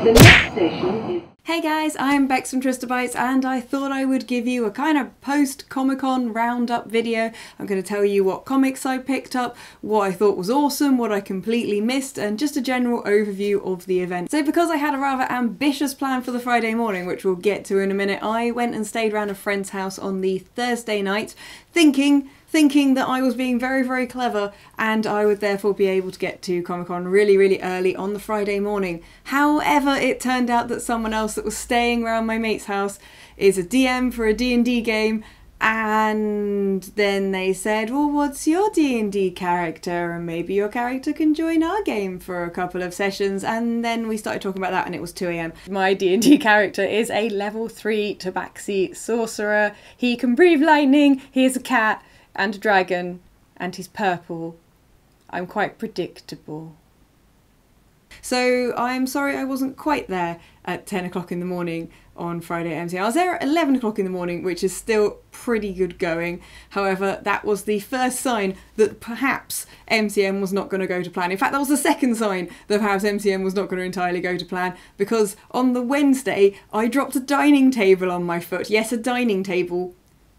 The next station is... Hey guys, I'm Bex from Trista and I thought I would give you a kind of post-Comic-Con roundup video. I'm going to tell you what comics I picked up, what I thought was awesome, what I completely missed, and just a general overview of the event. So because I had a rather ambitious plan for the Friday morning, which we'll get to in a minute, I went and stayed around a friend's house on the Thursday night, thinking that I was being very, very clever and I would therefore be able to get to Comic-Con really, really early on the Friday morning. However, it turned out that someone else that was staying around my mate's house is a DM for a D&D game, and then they said, well, what's your D&D character? And maybe your character can join our game for a couple of sessions. And then we started talking about that and it was 2 AM. My D&D character is a level 3 Tabaxi sorcerer. He can breathe lightning, he is a cat and a dragon, and he's purple. I'm quite predictable. So I'm sorry I wasn't quite there at 10 o'clock in the morning on Friday at MCM. I was there at 11 o'clock in the morning, which is still pretty good going. However, that was the first sign that perhaps MCM was not going to go to plan. In fact, that was the second sign that perhaps MCM was not going to entirely go to plan, because on the Wednesday I dropped a dining table on my foot. Yes, a dining table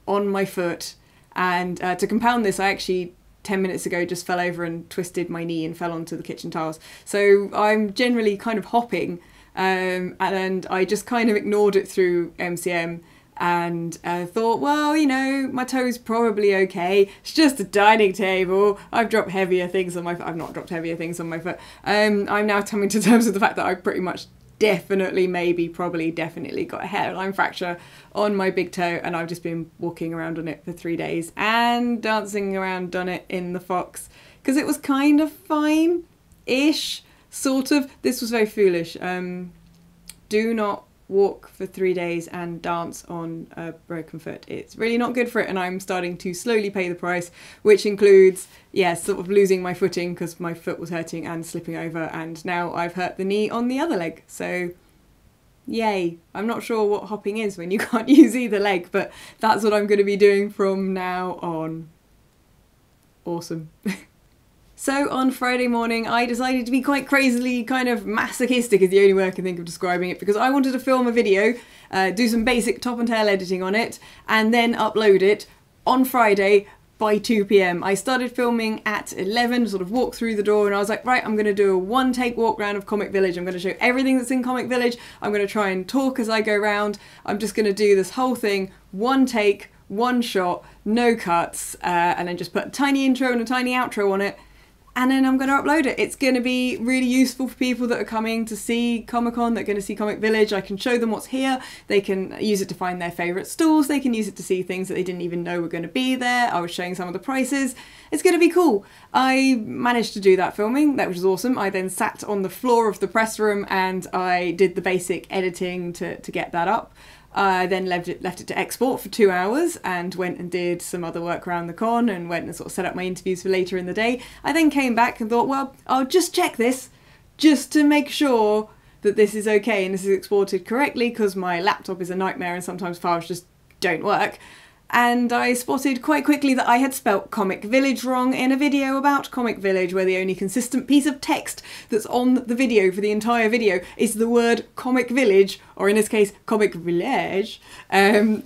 on my foot. And to compound this, I actually 10 minutes ago just fell over and twisted my knee and fell onto the kitchen tiles. So I'm generally kind of hopping, and I just kind of ignored it through MCM and thought, well, you know, my toe's probably okay. It's just a dining table. I've dropped heavier things on my foot. I've not dropped heavier things on my foot. I'm now coming to terms with the fact that I pretty much definitely got a hairline fracture on my big toe, and I've just been walking around on it for 3 days and dancing around on it in the Fox because it was kind of fine-ish, sort of. This was very foolish. Do not walk for 3 days and dance on a broken foot. It's really not good for it, and I'm starting to slowly pay the price, which includes, yeah, sort of losing my footing because my foot was hurting and slipping over, and now I've hurt the knee on the other leg. So yay. I'm not sure what hopping is when you can't use either leg, but that's what I'm going to be doing from now on. Awesome. So on Friday morning I decided to be quite crazily kind of masochistic is the only way I can think of describing it, because I wanted to film a video, do some basic top and tail editing on it, and then upload it on Friday by 2 PM. I started filming at 11, sort of walked through the door, and I was like, right, I'm going to do a one-take walk round of Comic Village. I'm going to show everything that's in Comic Village. I'm going to try and talk as I go round. I'm just going to do this whole thing, one take, one shot, no cuts, and then just put a tiny intro and a tiny outro on it. And then I'm going to upload it. It's going to be really useful for people that are coming to see Comic-Con, that are going to see Comic Village. I can show them what's here. They can use it to find their favourite stalls. They can use it to see things that they didn't even know were going to be there. I was showing some of the prices. It's going to be cool. I managed to do that filming. That was awesome. I then sat on the floor of the press room and I did the basic editing to get that up. I then left it to export for 2 hours and went and did some other work around the con and went and sort of set up my interviews for later in the day. I then came back and thought, well, I'll just check this just to make sure that this is okay and this is exported correctly, because my laptop is a nightmare and sometimes files just don't work. And I spotted quite quickly that I had spelt Comic Village wrong in a video about Comic Village, where the only consistent piece of text that's on the video for the entire video is the word Comic Village, or in this case, Comic Village. And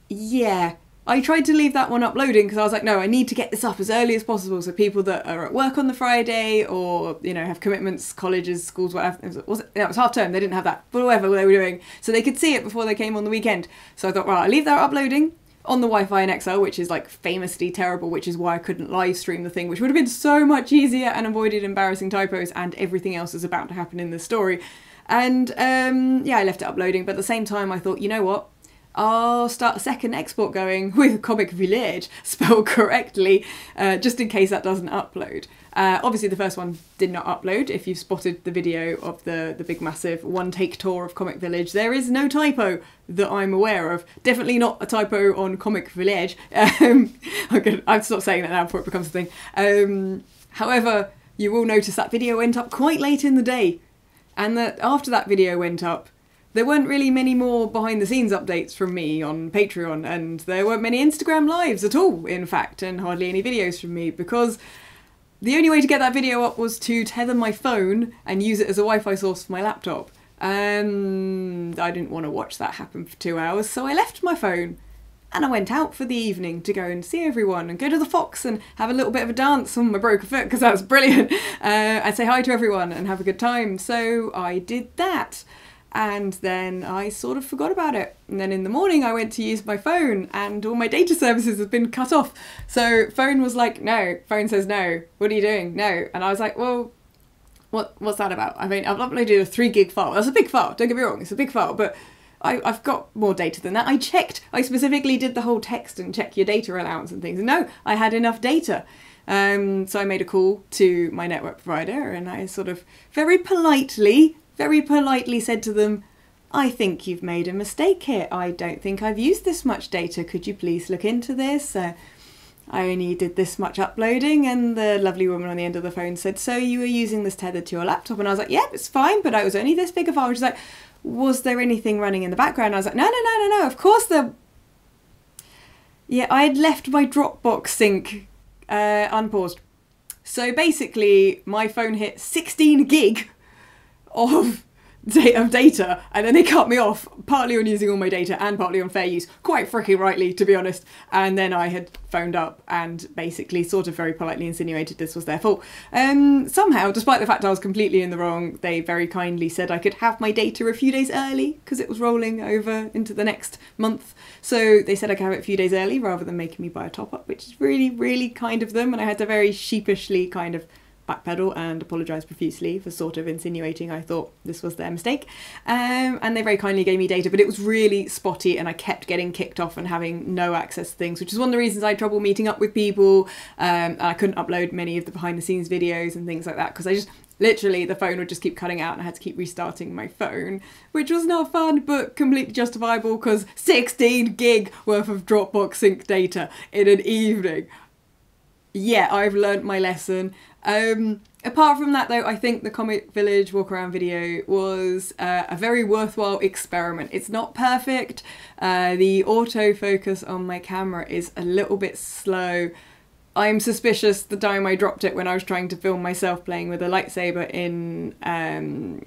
yeah, I tried to leave that one uploading because I was like, no, I need to get this up as early as possible so people that are at work on the Friday or, you know, have commitments, colleges, schools, whatever. It was half term, they didn't have that, but whatever they were doing. So they could see it before they came on the weekend. So I thought, well, I'll leave that uploading on the Wi-Fi in XL, which is like famously terrible, which is why I couldn't live stream the thing, which would have been so much easier and avoided embarrassing typos and everything else that's about to happen in the story. And yeah, I left it uploading, but at the same time I thought, you know what? I'll start a second export going with Comic Village spelled correctly, just in case that doesn't upload. Obviously the first one did not upload. If you've spotted the video of the big massive one-take tour of Comic Village, there is no typo that I'm aware of. Definitely not a typo on Comic Village. I've stopped saying that now before it becomes a thing. However, you will notice that video went up quite late in the day, and that after that video went up, there weren't really many more behind the scenes updates from me on Patreon, and there weren't many Instagram lives at all, in fact, and hardly any videos from me, because the only way to get that video up was to tether my phone and use it as a Wi-Fi source for my laptop. And I didn't want to watch that happen for 2 hours, so I left my phone and I went out for the evening to go and see everyone and go to the Fox and have a little bit of a dance on my broken foot, because that was brilliant, and say hi to everyone and have a good time. So I did that, and then I sort of forgot about it. And then in the morning I went to use my phone and all my data services have been cut off. So phone was like, no. Phone says no. What are you doing? No. And I was like, well, what's that about? I mean, I've uploaded a 3 gig file. That's a big file, don't get me wrong, it's a big file, but I've got more data than that. I specifically did the whole text and check your data allowance and things. No, I had enough data. So I made a call to my network provider and I sort of very politely said to them, I think you've made a mistake here. I don't think I've used this much data. Could you please look into this? I only did this much uploading. And the lovely woman on the end of the phone said, so you were using this tethered to your laptop? And I was like, yeah, it's fine, but I was only this big a file. She's like, was there anything running in the background? I was like, no, of course there... Yeah, I had left my Dropbox sync unpaused. So basically, my phone hit 16 gig of data, and then they cut me off, partly on using all my data and partly on fair use, quite freaking rightly, to be honest. And then I had phoned up and basically sort of very politely insinuated this was their fault. Somehow, despite the fact I was completely in the wrong, they very kindly said I could have my data a few days early because it was rolling over into the next month. So they said I could have it a few days early rather than making me buy a top-up, which is really, really kind of them. And I had to very sheepishly kind of backpedal and apologise profusely for sort of insinuating I thought this was their mistake. And they very kindly gave me data, but it was really spotty and I kept getting kicked off and having no access to things, which is one of the reasons I had trouble meeting up with people. And I couldn't upload many of the behind the scenes videos and things like that because I just literally, the phone would just keep cutting out and I had to keep restarting my phone, which was not fun but completely justifiable because 16 gig worth of Dropbox sync data in an evening. Yeah, I've learnt my lesson. Apart from that though, I think the Comic Village walk around video was a very worthwhile experiment. It's not perfect. The autofocus on my camera is a little bit slow. I'm suspicious the time I dropped it when I was trying to film myself playing with a lightsaber in when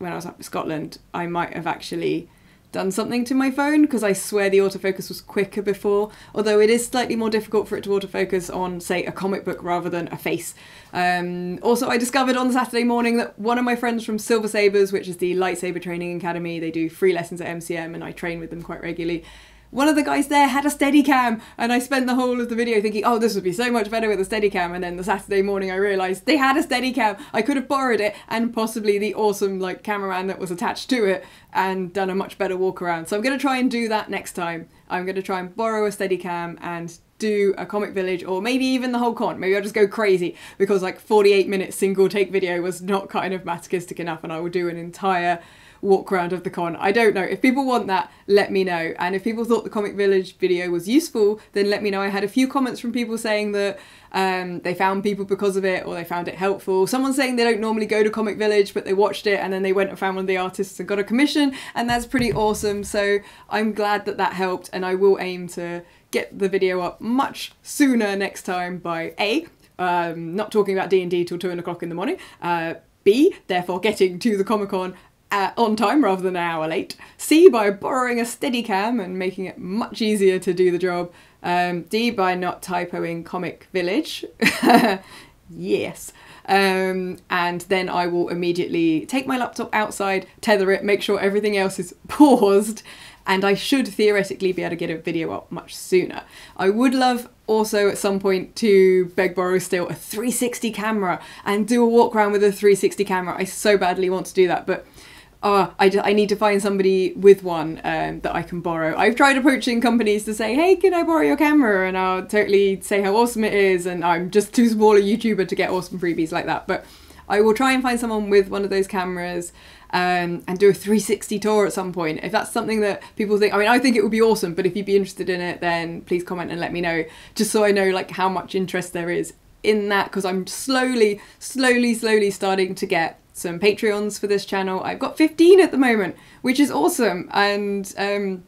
I was up in Scotland, I might have actually done something to my phone because I swear the autofocus was quicker before, although it is slightly more difficult for it to autofocus on, say, a comic book rather than a face. Also, I discovered on Saturday morning that one of my friends from Silver Sabers, which is the lightsaber training academy, they do free lessons at MCM and I train with them quite regularly. One of the guys there had a Steadicam and I spent the whole of the video thinking, oh, this would be so much better with a Steadicam, and then the Saturday morning I realised they had a Steadicam. I could have borrowed it and possibly the awesome like cameraman that was attached to it and done a much better walk around. So I'm going to try and do that next time. I'm going to try and borrow a Steadicam and do a Comic Village or maybe even the whole con. Maybe I'll just go crazy because like 48-minute single take video was not kind of masochistic enough and I will do an entire walk around of the con. I don't know. If people want that, let me know. And if people thought the Comic Village video was useful, then let me know. I had a few comments from people saying that they found people because of it or they found it helpful. Someone saying they don't normally go to Comic Village but they watched it and then they went and found one of the artists and got a commission, and that's pretty awesome. So I'm glad that that helped, and I will aim to get the video up much sooner next time by A, not talking about D&D till 2 o'clock in the morning, B, therefore getting to the Comic-Con on time rather than an hour late, C, by borrowing a Steadicam and making it much easier to do the job, D, by not typoing Comic Village, yes, and then I will immediately take my laptop outside, tether it, make sure everything else is paused, and I should theoretically be able to get a video up much sooner. I would love also at some point to borrow still a 360 camera and do a walk around with a 360 camera. I so badly want to do that, but I need to find somebody with one that I can borrow. I've tried approaching companies to say, hey, can I borrow your camera? And I'll totally say how awesome it is, and I'm just too small a YouTuber to get awesome freebies like that. But I will try and find someone with one of those cameras and do a 360 tour at some point. If that's something that people think, I mean, I think it would be awesome, but if you'd be interested in it, then please comment and let me know, just so I know like how much interest there is in that, because I'm slowly starting to get some Patreons for this channel. I've got 15 at the moment, which is awesome, and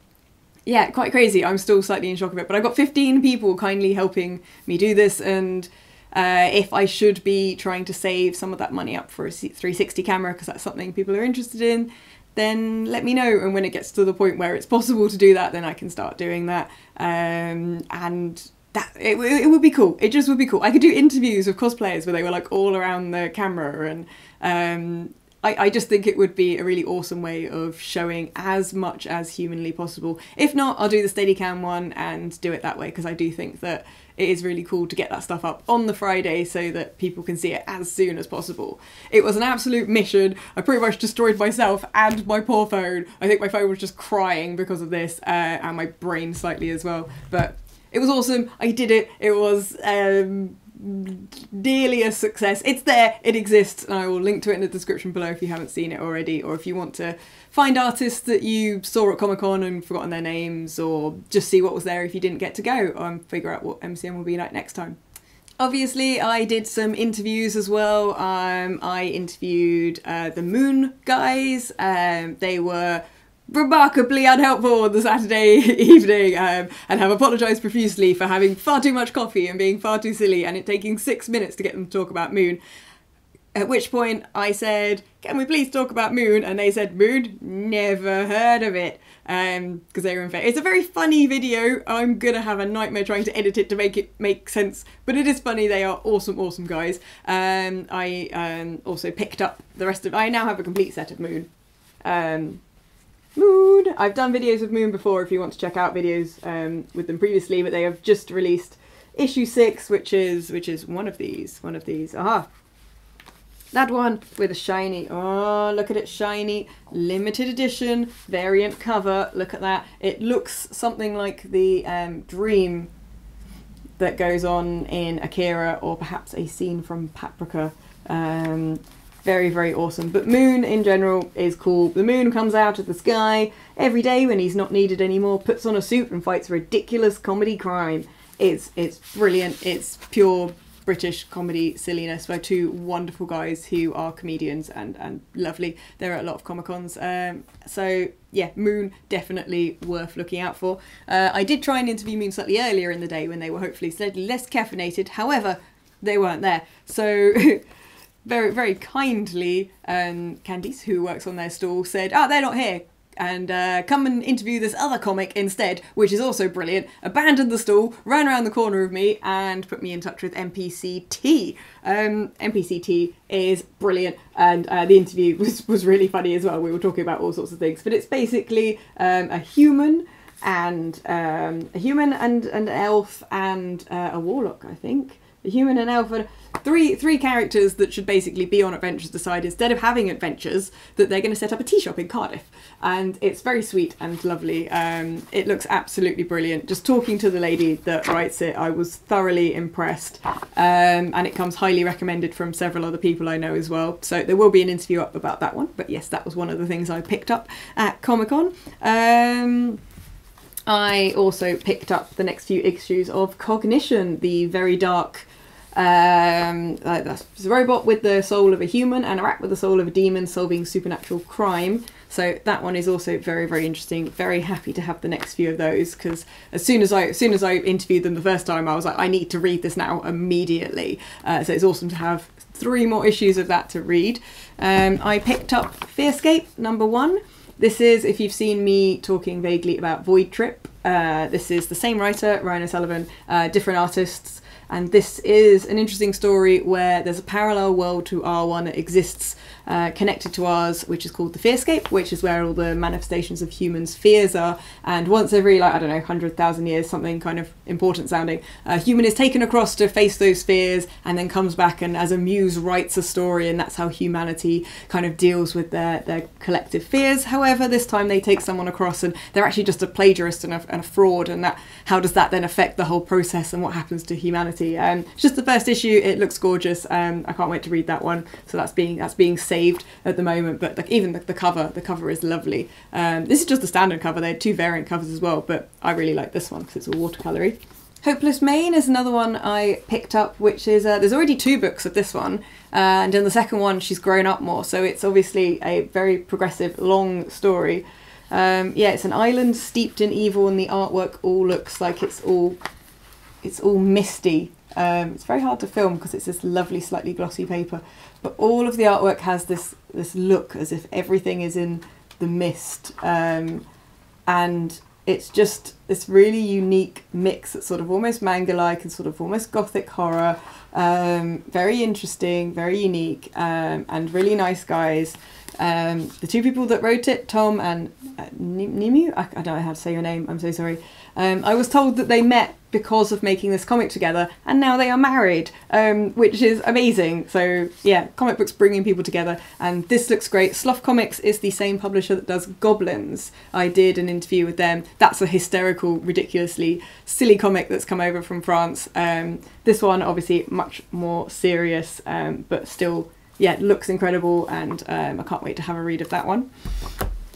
yeah, quite crazy. I'm still slightly in shock of it, but I've got 15 people kindly helping me do this, and If I should be trying to save some of that money up for a 360 camera, because that's something people are interested in, then let me know. And when it gets to the point where it's possible to do that, then I can start doing that. And that it would be cool. It just would be cool. I could do interviews of cosplayers where they were like all around the camera, and I just think it would be a really awesome way of showing as much as humanly possible. If not, I'll do the Steadicam one and do it that way, because I do think that it is really cool to get that stuff up on the Friday so that people can see it as soon as possible. It was an absolute mission. I pretty much destroyed myself and my poor phone. I think my phone was just crying because of this, and my brain slightly as well. But it was awesome. I did it. It was nearly a success. It's there, it exists, and I will link to it in the description below if you haven't seen it already, or if you want to find artists that you saw at Comic-Con and forgotten their names, or just see what was there if you didn't get to go, and figure out what MCM will be like next time. Obviously, I did some interviews as well. I interviewed the Moon guys. They were remarkably unhelpful on the Saturday evening, and have apologised profusely for having far too much coffee and being far too silly and it taking 6 minutes to get them to talk about Moon. At which point I said, can we please talk about Moon? And they said, Moon? Never heard of it. Because they were in fact, it's a very funny video. I'm gonna have a nightmare trying to edit it to make it make sense, but it is funny. They are awesome, awesome guys. I also picked up the rest of, I now have a complete set of Moon. Moon! I've done videos of Moon before if you want to check out videos with them previously, but they have just released issue 6, which is one of these. Aha! That one with a shiny, oh look at it, shiny, limited edition, variant cover, look at that. It looks something like the dream that goes on in Akira, or perhaps a scene from Paprika. Very, very awesome. But Moon in general is cool. The Moon comes out of the sky every day when he's not needed anymore, puts on a suit and fights ridiculous comedy crime. It's brilliant. It's pure British comedy silliness by two wonderful guys who are comedians and lovely. They're at a lot of Comic-Cons. So yeah, Moon definitely worth looking out for. I did try and interview Moon slightly earlier in the day when they were hopefully slightly less caffeinated. However, they weren't there. So very, very kindly, Candice, who works on their stall, said, oh, they're not here, and come and interview this other comic instead, which is also brilliant. Abandoned the stall, ran around the corner of me, and put me in touch with MPCT. MPCT is brilliant, and the interview was really funny as well. We were talking about all sorts of things, but it's basically a human and an elf and a warlock, I think. A human, an elf, and three characters that should basically be on adventures decide, instead of having adventures, that they're going to set up a tea shop in Cardiff. And it's very sweet and lovely. It looks absolutely brilliant. Just talking to the lady that writes it, I was thoroughly impressed. And it comes highly recommended from several other people I know as well. So there will be an interview up about that one. But yes, that was one of the things I picked up at Comic-Con. I also picked up the next few issues of Cognition, the very dark, that's a robot with the soul of a human and a rat with the soul of a demon solving supernatural crime. So that one is also very, very interesting. Very happy to have the next few of those, because as soon as I interviewed them the first time, I was like, I need to read this now immediately. So it's awesome to have 3 more issues of that to read. I picked up Fearscape #1. This is, if you've seen me talking vaguely about Void Trip, this is the same writer, Ryan O'Sullivan, different artists, and this is an interesting story where there's a parallel world to our one that exists connected to ours, which is called the Fearscape, which is where all the manifestations of humans' fears are. And once every, like, I don't know, 100,000 years, something kind of important sounding, a human is taken across to face those fears and then comes back and as a muse writes a story, and that's how humanity kind of deals with their collective fears. However, this time they take someone across and they're actually just a plagiarist and a fraud, and that, how does that then affect the whole process and what happens to humanity? It's just the first issue. It looks gorgeous. I can't wait to read that one. So that's being saved at the moment, but like, even the cover is lovely. This is just the standard cover. They had 2 variant covers as well, but I really like this one because it's all watercolory. Hopeless Maine is another one I picked up, which is there's already 2 books of this one, and in the second one she's grown up more, so it's obviously a very progressive long story. Yeah, it's an island steeped in evil, and the artwork all looks like it's all misty. It's very hard to film because it's this lovely, slightly glossy paper, but all of the artwork has this look as if everything is in the mist, and it's just this really unique mix that's sort of almost manga-like and sort of almost gothic horror. Very interesting, very unique, and really nice guys. The two people that wrote it, Tom and Nimu, I don't know how to say your name, I'm so sorry. I was told that they met because of making this comic together, and now they are married, which is amazing. So yeah, comic books bringing people together, and this looks great. Slough Comics is the same publisher that does Goblins. I did an interview with them. That's a hysterical, ridiculously silly comic that's come over from France. This one obviously much more serious, but still, yeah, looks incredible, and I can't wait to have a read of that one.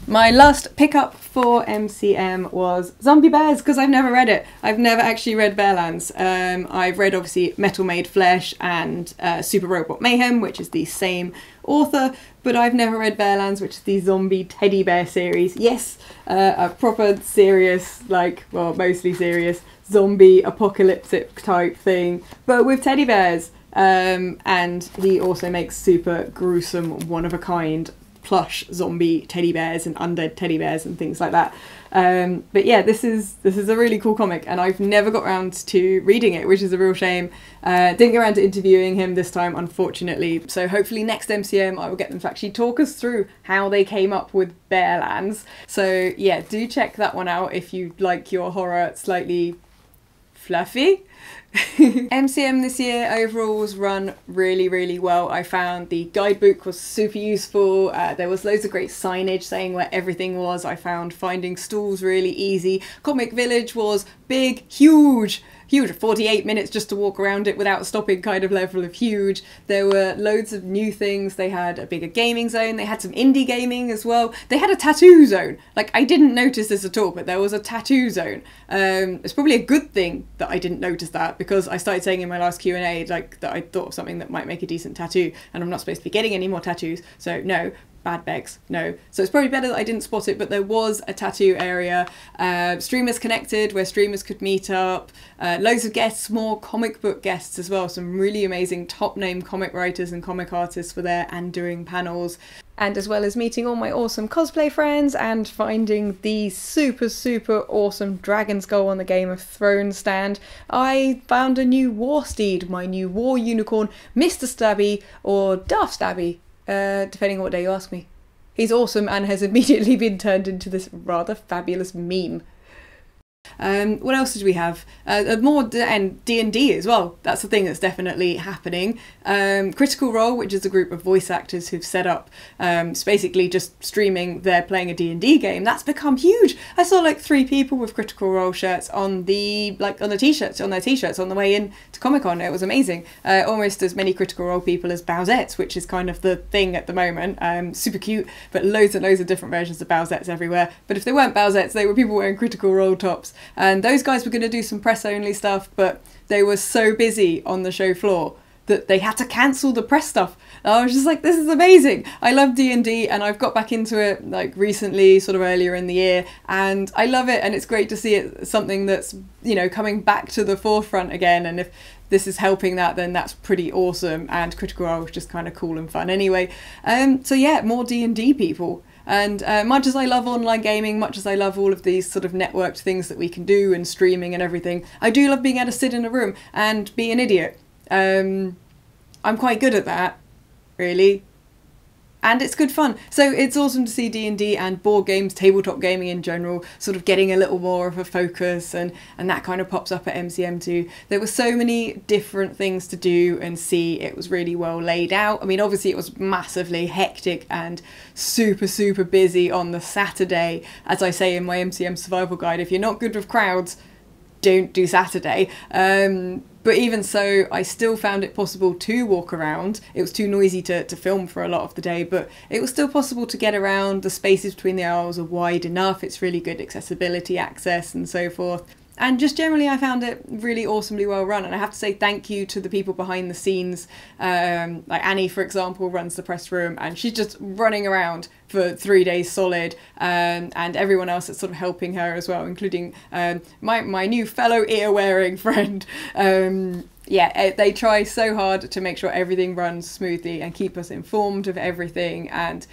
My last pickup for MCM was Zombie Bears, because I've never read it. I've never actually read Bearlands. I've read obviously Metal Made Flesh and Super Robot Mayhem, which is the same author, but I've never read Bearlands, which is the zombie teddy bear series. Yes, a proper serious, like, well, mostly serious, zombie apocalyptic type thing, but with teddy bears. And he also makes super gruesome, one-of-a-kind plush zombie teddy bears and undead teddy bears and things like that. But yeah, this is a really cool comic, and I've never got around to reading it, which is a real shame. Didn't get around to interviewing him this time, unfortunately. So hopefully next MCM I will get them to actually talk us through how they came up with Bearlands. So yeah, do check that one out if you like your horror slightly fluffy. MCM this year overall was run really well. I found the guidebook was super useful. There was loads of great signage saying where everything was. I found finding stalls really easy. Comic Village was big, huge, 48 minutes just to walk around it without stopping kind of level of huge. There were loads of new things. They had a bigger gaming zone. They had some indie gaming as well. They had a tattoo zone. Like, I didn't notice this at all, but there was a tattoo zone. It's probably a good thing that I didn't notice that, because I started saying in my last Q&A like that I thought of something that might make a decent tattoo, and I'm not supposed to be getting any more tattoos, so no. Bad Bex, no. So it's probably better that I didn't spot it, but there was a tattoo area. Streamers Connected, where streamers could meet up. Loads of guests, more comic book guests as well. Some really amazing top name comic writers and comic artists were there and doing panels. And as well as meeting all my awesome cosplay friends and finding the super awesome dragon skull on the Game of Thrones stand, I found a new war steed, my new war unicorn, Mr. Stabby, or Darth Stabby. Depending on what day you ask me. He's awesome and has immediately been turned into this rather fabulous meme. What else did we have? More D&D as well. That's the thing that's definitely happening. Critical Role, which is a group of voice actors who've set up, it's basically just streaming they're playing a D&D game. That's become huge. I saw like 3 people with Critical Role shirts on the t-shirts, on their t-shirts on the way in to Comic-Con. It was amazing. Almost as many Critical Role people as Bowsettes, which is kind of the thing at the moment. Super cute, but loads and loads of different versions of Bowsettes everywhere. But if they weren't Bowsettes, they were people wearing Critical Role tops. And those guys were going to do some press only stuff, but they were so busy on the show floor that they had to cancel the press stuff. And I was just like, this is amazing. I love D&D, and I've got back into it like recently, sort of earlier in the year, and I love it, and it's great to see it something that's, you know, coming back to the forefront again. And if this is helping that, then that's pretty awesome. And Critical Role is just kind of cool and fun anyway. So yeah, more D&D people. And much as I love online gaming, much as I love all of these sort of networked things that we can do and streaming and everything, I do love being able to sit in a room and be an idiot. I'm quite good at that, really. And it's good fun. So it's awesome to see D&D and board games, tabletop gaming in general, sort of getting a little more of a focus, and that kind of pops up at MCM too. There were so many different things to do and see. It was really well laid out. I mean, obviously it was massively hectic and super busy on the Saturday. As I say in my MCM survival guide, if you're not good with crowds, don't do Saturday. But even so, I still found it possible to walk around. It was too noisy to film for a lot of the day, but it was still possible to get around. The spaces between the aisles are wide enough. It's really good accessibility, access and so forth. And just generally, I found it really awesomely well run. And I have to say thank you to the people behind the scenes. Like Annie, for example, runs the press room, and she's just running around for 3 days solid. And everyone else that's sort of helping her as well, including my new fellow ear-wearing friend. yeah, they try so hard to make sure everything runs smoothly and keep us informed of everything, and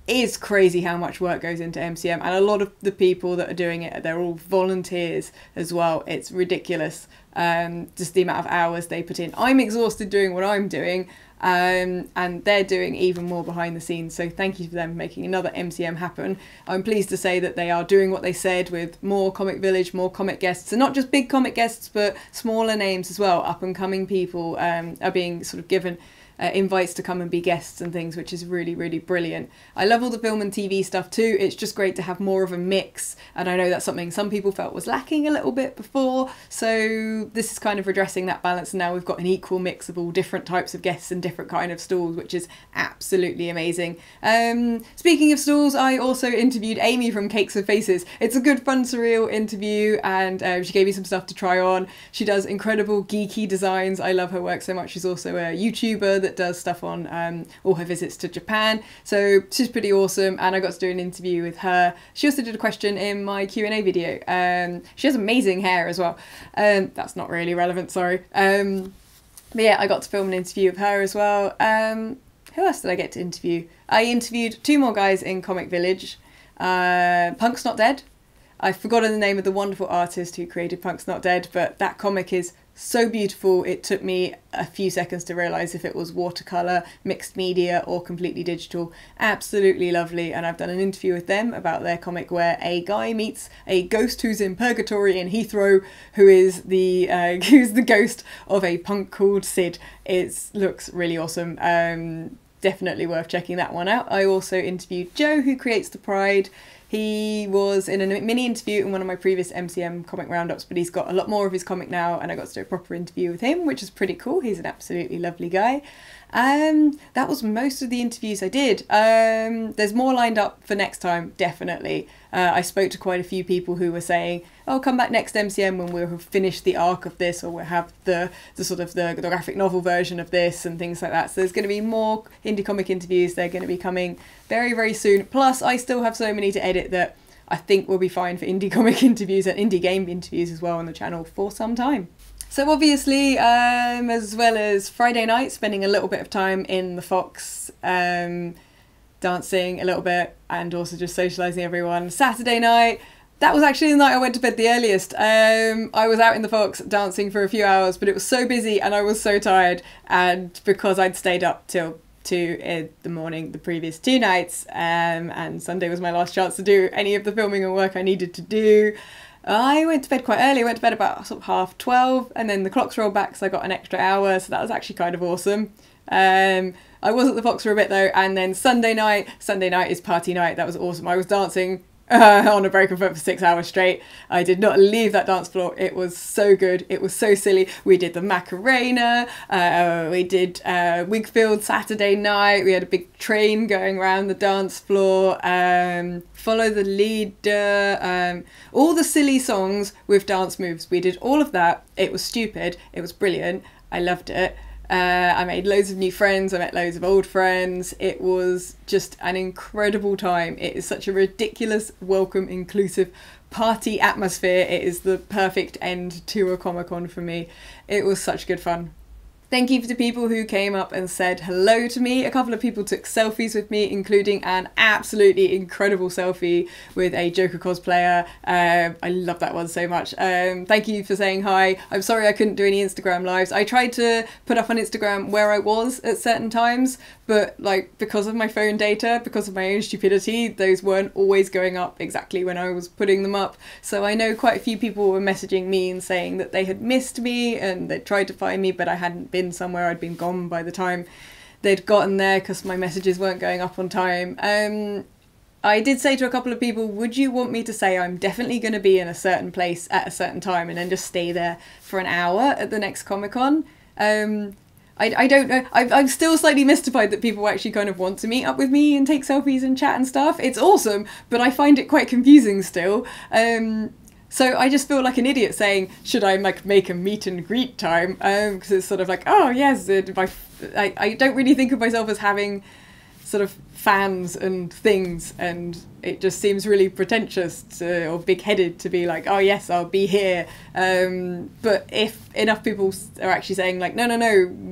it's crazy how much work goes into MCM, and a lot of the people that are doing it, they're all volunteers as well. It's ridiculous, just the amount of hours they put in. I'm exhausted doing what I'm doing, and they're doing even more behind the scenes, so thank you for them making another MCM happen. I'm pleased to say that they are doing what they said, with more Comic Village, more comic guests, and not just big comic guests but smaller names as well. Up and coming people are being sort of given invites to come and be guests and things, which is really, really brilliant. I love all the film and TV stuff too. It's just great to have more of a mix, and I know that's something some people felt was lacking a little bit before, so this is kind of redressing that balance, and now we've got an equal mix of all different types of guests and different kind of stalls, which is absolutely amazing. Speaking of stalls, I also interviewed Amy from Cakes with Faces. It's a good, fun, surreal interview, and she gave me some stuff to try on. She does incredible geeky designs. I love her work so much. She's also a YouTuber that does stuff on all her visits to Japan, so she's pretty awesome, and I got to do an interview with her. She also did a question in my Q&A video. She has amazing hair as well. That's not really relevant, sorry. But yeah, I got to film an interview with her as well. Who else did I get to interview? I interviewed 2 more guys in Comic Village. Punk's Not Dead. I've forgotten the name of the wonderful artist who created Punk's Not Dead, but that comic is so beautiful. It took me a few seconds to realise if it was watercolour, mixed media or completely digital. Absolutely lovely, and I've done an interview with them about their comic where a guy meets a ghost who's in purgatory in Heathrow, who is the ghost of a punk called Sid. It looks really awesome. Definitely worth checking that one out. I also interviewed Joe, who creates the Pride. He was in a mini interview in one of my previous MCM comic roundups, but he's got a lot more of his comic now, and I got to do a proper interview with him, which is pretty cool. He's an absolutely lovely guy. That was most of the interviews I did. There's more lined up for next time, definitely. I spoke to quite a few people who were saying, oh, come back next MCM when we'll have finished the arc of this, or we'll have the sort of the graphic novel version of this and things like that. So there's going to be more indie comic interviews. They're going to be coming very, very soon. Plus, I still have so many to edit that I think we'll be fine for indie comic interviews and indie game interviews as well on the channel for some time. So obviously, as well as Friday night, spending a little bit of time in the Fox, dancing a little bit, and also just socialising everyone. Saturday night, that was actually the night I went to bed the earliest. I was out in the Fox dancing for a few hours, but it was so busy and I was so tired, and because I'd stayed up till 2 in the morning the previous 2 nights, and Sunday was my last chance to do any of the filming and work I needed to do, I went to bed quite early. I went to bed about sort of 12:30, and then the clocks rolled back, so I got an extra hour, so that was actually kind of awesome. I was at the Fox for a bit though, and then Sunday night is party night. That was awesome. I was dancing on a broken foot for 6 hours straight. I did not leave that dance floor. It was so good. It was so silly. We did the Macarena. We did Wigfield Saturday night. We had a big train going around the dance floor. Follow the Leader. All the silly songs with dance moves. We did all of that. It was stupid. It was brilliant. I loved it. I made loads of new friends, I met loads of old friends. It was just an incredible time. It is such a ridiculous, welcome, inclusive party atmosphere. It is the perfect end to a Comic-Con for me. It was such good fun. Thank you to the people who came up and said hello to me. A couple of people took selfies with me, including an absolutely incredible selfie with a Joker cosplayer. I love that one so much. Thank you for saying hi. I'm sorry I couldn't do any Instagram lives. I tried to put up on Instagram where I was at certain times, but like because of my phone data, because of my own stupidity, those weren't always going up exactly when I was putting them up. So I know quite a few people were messaging me and saying that they had missed me and they'd tried to find me, but I hadn't been somewhere. I'd been gone by the time they'd gotten there because my messages weren't going up on time. I did say to a couple of people, would you want me to say I'm definitely going to be in a certain place at a certain time and then just stay there for an hour at the next Comic-Con? I don't know. I'm still slightly mystified that people actually kind of want to meet up with me and take selfies and chat and stuff. It's awesome, but I find it quite confusing still. So I just feel like an idiot saying, should I like make a meet and greet time? Because it's sort of like, oh yes, I don't really think of myself as having sort of fans and things, and it just seems really pretentious or big-headed to be like, oh yes, I'll be here. But if enough people are actually saying like, no,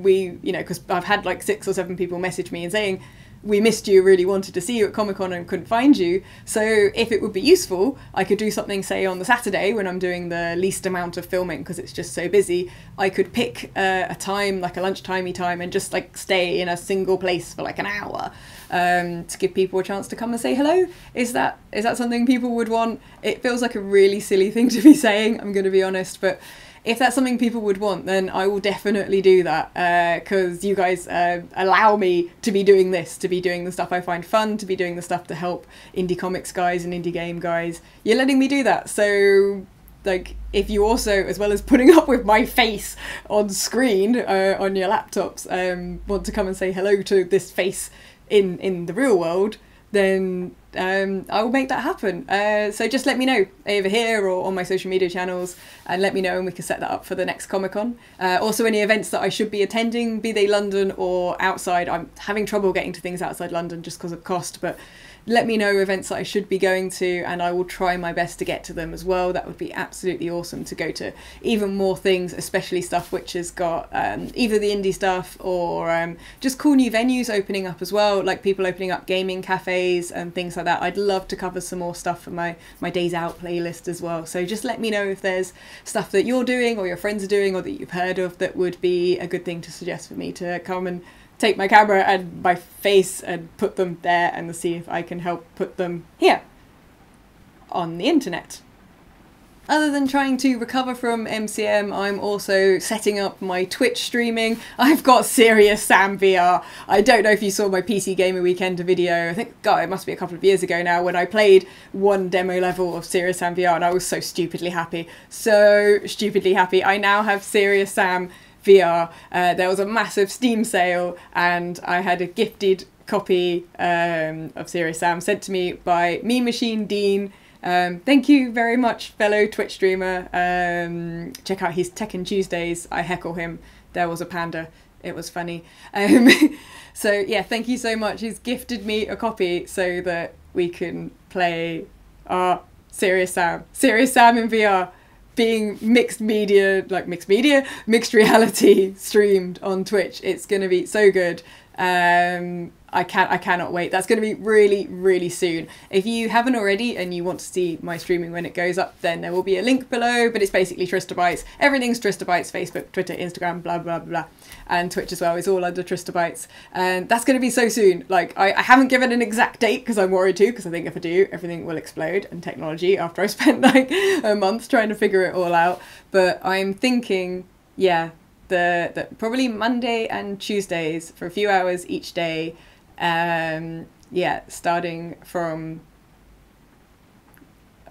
we, you know, because I've had like 6 or 7 people message me and saying, we missed you, really wanted to see you at Comic-Con and couldn't find you. So if it would be useful, I could do something, say, on the Saturday when I'm doing the least amount of filming because it's just so busy. I could pick a time, like a lunchtimey time, and just like stay in a single place for like an hour to give people a chance to come and say hello. Is that something people would want? It feels like a really silly thing to be saying, I'm going to be honest, but if that's something people would want, then I will definitely do that, because you guys allow me to be doing this, to be doing the stuff I find fun, to be doing the stuff to help indie comics guys and indie game guys. You're letting me do that. So, like, if you also, as well as putting up with my face on screen on your laptops, want to come and say hello to this face in the real world, then I will make that happen. So just let me know either here or on my social media channels, and let me know and we can set that up for the next Comic-Con. Also any events that I should be attending, be they London or outside. I'm having trouble getting to things outside London just because of cost, but let me know events that I should be going to and I will try my best to get to them as well. That would be absolutely awesome to go to even more things, especially stuff which has got either the indie stuff or just cool new venues opening up as well, like people opening up gaming cafes and things like that. I'd love to cover some more stuff for my Days Out playlist as well. So just let me know if there's stuff that you're doing or your friends are doing or that you've heard of that would be a good thing to suggest for me to come and take my camera and my face and put them there and see if I can help put them here on the internet. Other than trying to recover from MCM, I'm also setting up my Twitch streaming. I've got Serious Sam VR. I don't know if you saw my PC Gamer Weekend video. I think, God, it must be a couple of years ago now, when I played one demo level of Serious Sam VR and I was so stupidly happy. So stupidly happy. I now have Serious Sam VR. There was a massive Steam sale and I had a gifted copy of Serious Sam sent to me by Meme Machine Dean. Thank you very much, fellow Twitch streamer. Check out his Tekken Tuesdays. I heckle him. There was a panda. It was funny. So yeah, thank you so much. He's gifted me a copy so that we can play Serious Sam in VR. Being mixed reality streamed on Twitch. It's going to be so good. I cannot wait. That's going to be really, really soon. If you haven't already and you want to see my streaming when it goes up, then there will be a link below, but it's basically Tristabytes. Everything's Tristabytes, Facebook, Twitter, Instagram, blah, blah, blah. And Twitch as well is all under Tristabytes. And that's going to be so soon. Like, I haven't given an exact date because I'm worried too, because I think if I do, everything will explode in technology after I spent like a month trying to figure it all out. But I'm thinking, yeah, the probably Monday and Tuesdays for a few hours each day. Yeah, starting from,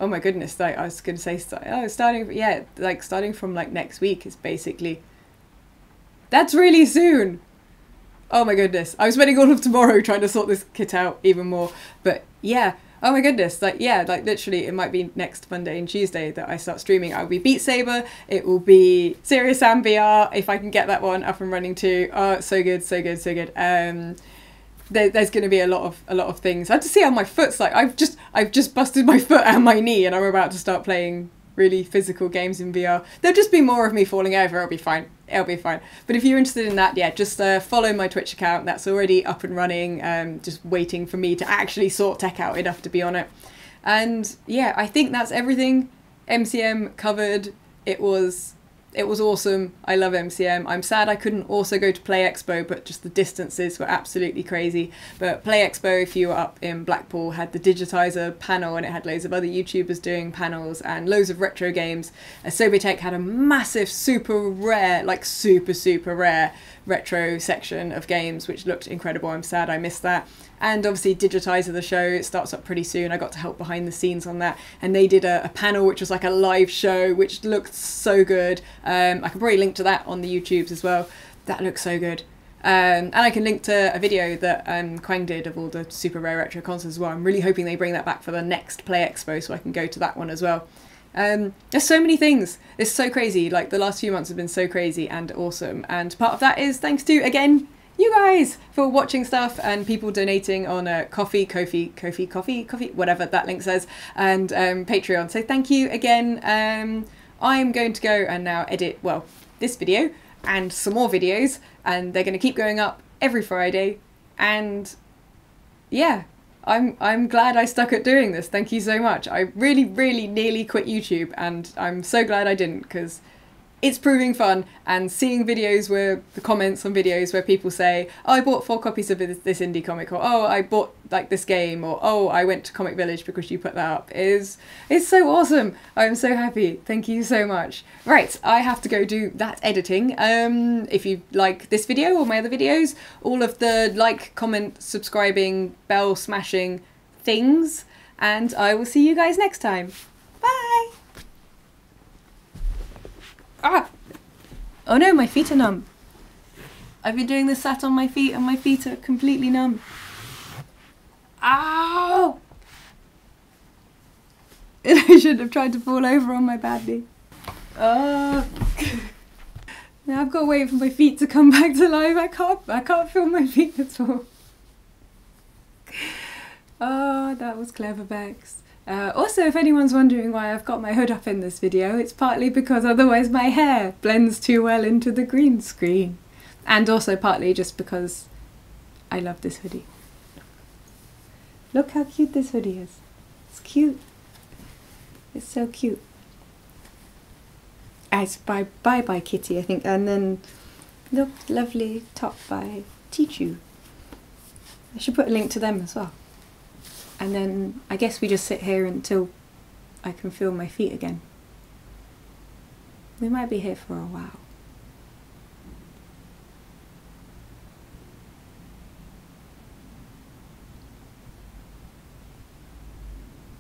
oh my goodness, like I was going to say, starting from like next week is basically, that's really soon. Oh my goodness, I'm spending all of tomorrow trying to sort this kit out even more, but yeah, oh my goodness, like yeah, like literally it might be next Monday and Tuesday that I start streaming. I'll be Beat Saber, it will be Serious Sam VR, if I can get that one up and running too. Oh, so good, so good, so good. There's going to be a lot of things. I have to see how my foot's like. I've just busted my foot and my knee, and I'm about to start playing really physical games in VR. There'll just be more of me falling over. It'll be fine. It'll be fine. But if you're interested in that, yeah, just follow my Twitch account. That's already up and running. Just waiting for me to actually sort tech out enough to be on it. And yeah, I think that's everything. MCM covered. It was awesome. I love MCM. I'm sad I couldn't also go to Play Expo, but just the distances were absolutely crazy. But Play Expo, if you were up in Blackpool, had the Digitizer panel, and it had loads of other YouTubers doing panels and loads of retro games. Sobitech had a massive, super rare, like super rare retro section of games, which looked incredible. I'm sad I missed that. And obviously Digitizer, the show, it starts up pretty soon. I got to help behind the scenes on that, and they did a panel which was like a live show which looked so good. I can probably link to that on the YouTubes as well. That looks so good. And I can link to a video that Quang did of all the super rare retro consoles as well. I'm really hoping they bring that back for the next Play Expo so I can go to that one as well. There's so many things. It's so crazy. Like the last few months have been so crazy and awesome, and part of that is thanks to, again, you guys for watching stuff and people donating on Coffee, whatever that link says, and Patreon. So thank you again. I'm going to go and now edit, well, this video and some more videos, and they're going to keep going up every Friday. And yeah, I'm glad I stuck at doing this. Thank you so much. I really nearly quit YouTube, and I'm so glad I didn't, because it's proving fun, and seeing videos where the comments on videos where people say, oh, I bought 4 copies of this indie comic, or oh, I bought like this game, or oh, I went to Comic Village because you put that up, is so awesome. I'm so happy. Thank you so much. Right, I have to go do that editing. If you like this video or my other videos, all of the like, comment, subscribing, bell smashing things, and I will see you guys next time. Bye! Ah! Oh no, my feet are numb. I've been doing this sat on my feet and my feet are completely numb. Ow! I should have tried to fall over on my bad knee. Oh. Now I've got to wait for my feet to come back to life. I can't feel my feet at all. Oh, that was clever, Bex. Also, if anyone's wondering why I've got my hood up in this video, it's partly because otherwise my hair blends too well into the green screen. And also partly just because I love this hoodie. Look how cute this hoodie is. It's cute. It's so cute. It's by Kitty, I think. And then, look, lovely top by Tichu. I should put a link to them as well. And then I guess we just sit here until I can feel my feet again. We might be here for a while.